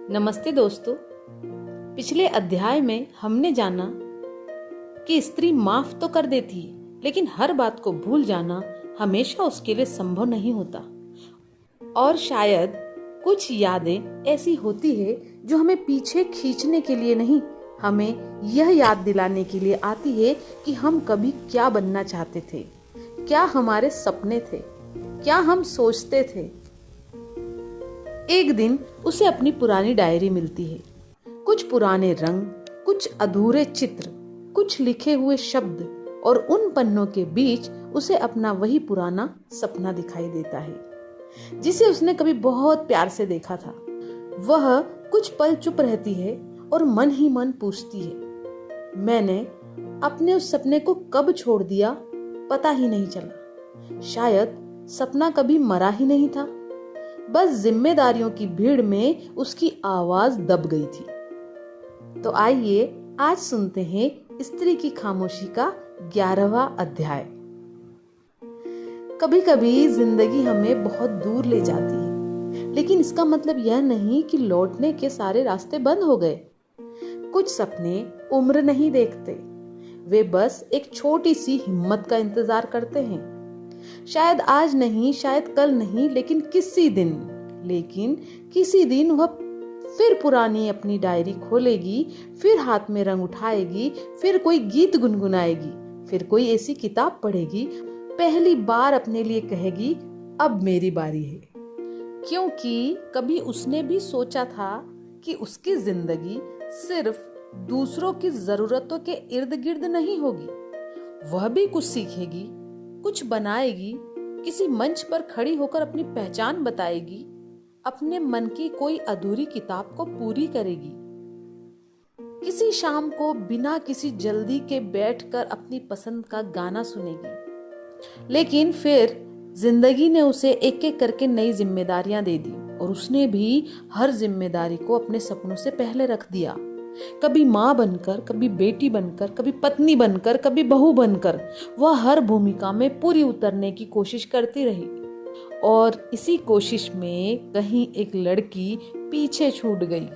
नमस्ते दोस्तों। पिछले अध्याय में हमने जाना कि स्त्री माफ तो कर देती है, लेकिन हर बात को भूल जाना हमेशा उसके लिए संभव नहीं होता। और शायद कुछ यादें ऐसी होती है जो हमें पीछे खींचने के लिए नहीं, हमें यह याद दिलाने के लिए आती है कि हम कभी क्या बनना चाहते थे, क्या हमारे सपने थे, क्या हम सोचते थे। एक दिन उसे अपनी पुरानी डायरी मिलती है। कुछ पुराने रंग, कुछ अधूरे चित्र, कुछ लिखे हुए शब्द, और उन पन्नों के बीच उसे अपना वही पुराना सपना दिखाई देता है जिसे उसने कभी बहुत प्यार से देखा था। वह कुछ पल चुप रहती है और मन ही मन पूछती है, मैंने अपने उस सपने को कब छोड़ दिया, पता ही नहीं चला। शायद सपना कभी मरा ही नहीं था, बस जिम्मेदारियों की भीड़ में उसकी आवाज दब गई थी। तो आइए आज सुनते हैं स्त्री की खामोशी का 11वां अध्याय। कभी कभी जिंदगी हमें बहुत दूर ले जाती है, लेकिन इसका मतलब यह नहीं कि लौटने के सारे रास्ते बंद हो गए। कुछ सपने उम्र नहीं देखते, वे बस एक छोटी सी हिम्मत का इंतजार करते हैं। शायद आज नहीं, शायद कल नहीं, लेकिन किसी दिन वह फिर पुरानी अपनी डायरी खोलेगी, फिर हाथ में रंग उठाएगी, फिर कोई गीत गुनगुनाएगी, फिर कोई ऐसी किताब पढ़ेगी, पहली बार अपने लिए कहेगी, अब मेरी बारी है। क्योंकि कभी उसने भी सोचा था कि उसकी जिंदगी सिर्फ दूसरों की जरूरतों के इर्द गिर्द नहीं होगी। वह भी कुछ सीखेगी, कुछ बनाएगी, किसी मंच पर खड़ी होकर अपनी पहचान बताएगी, अपने मन की कोई अधूरी किताब को पूरी करेगी। किसी शाम को बिना किसी जल्दी के बैठकर अपनी पसंद का गाना सुनेगी। लेकिन फिर जिंदगी ने उसे एक एक करके नई जिम्मेदारियां दे दी, और उसने भी हर जिम्मेदारी को अपने सपनों से पहले रख दिया। कभी माँ बनकर, कभी बेटी बनकर, कभी पत्नी बनकर, कभी बहू बनकर वह हर भूमिका में पूरी उतरने की कोशिश करती रही। और इसी कोशिश में कहीं एक लड़की पीछे छूट गई।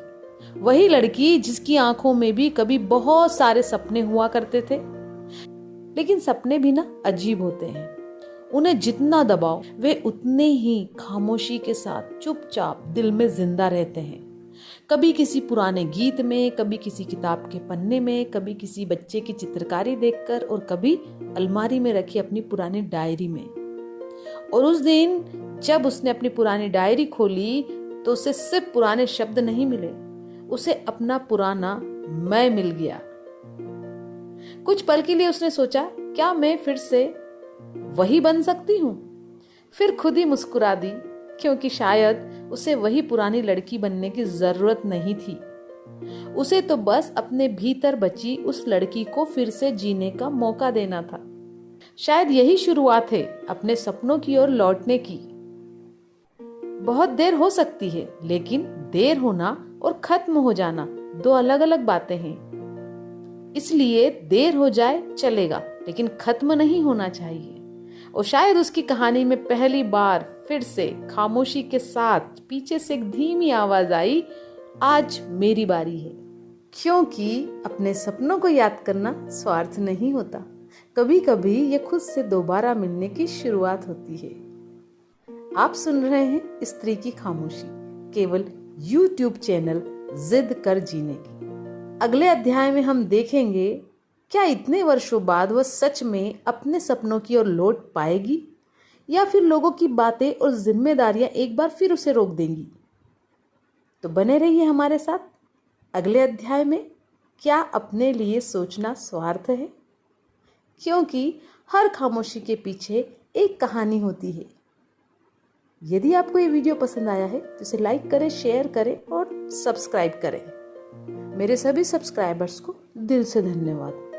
वही लड़की जिसकी आंखों में भी कभी बहुत सारे सपने हुआ करते थे। लेकिन सपने भी ना अजीब होते हैं। उन्हें जितना दबाओ वे उतने ही खामोशी के साथ चुपचाप दिल में जिंदा रहते हैं। कभी किसी पुराने गीत में, कभी किसी किताब के पन्ने में, कभी किसी बच्चे की चित्रकारी देखकर, और कभी अलमारी में रखी अपनी पुरानी डायरी में। और उस दिन जब उसने अपनी पुरानी डायरी खोली तो उसे सिर्फ पुराने शब्द नहीं मिले, उसे अपना पुराना मैं मिल गया। कुछ पल के लिए उसने सोचा, क्या मैं फिर से वही बन सकती हूँ? फिर खुद ही मुस्कुरा दी, क्योंकि शायद उसे वही पुरानी लड़की बनने की जरूरत नहीं थी। उसे तो बस अपने भीतर बची उस लड़की को फिर से जीने का मौका देना था। शायद यही शुरुआत है अपने सपनों की ओर लौटने की। बहुत देर हो सकती है, लेकिन देर होना और खत्म हो जाना दो अलग अलग बातें हैं। इसलिए देर हो जाए चलेगा, लेकिन खत्म नहीं होना चाहिए। और शायद उसकी कहानी में पहली बार फिर से खामोशी के साथ पीछे से एक धीमी आवाज आई, आज मेरी बारी है। क्योंकि अपने सपनों को याद करना स्वार्थ नहीं होता, कभी कभी ये खुद से दोबारा मिलने की शुरुआत होती है। आप सुन रहे हैं स्त्री की खामोशी, केवल YouTube चैनल जिद कर जीने की। अगले अध्याय में हम देखेंगे, क्या इतने वर्षों बाद वह सच में अपने सपनों की ओर लौट पाएगी, या फिर लोगों की बातें और जिम्मेदारियां एक बार फिर उसे रोक देंगी। तो बने रहिए हमारे साथ। अगले अध्याय में क्या अपने लिए सोचना स्वार्थ है? क्योंकि हर खामोशी के पीछे एक कहानी होती है। यदि आपको ये वीडियो पसंद आया है तो इसे लाइक करें, शेयर करें और सब्सक्राइब करें। मेरे सभी सब्सक्राइबर्स को दिल से धन्यवाद।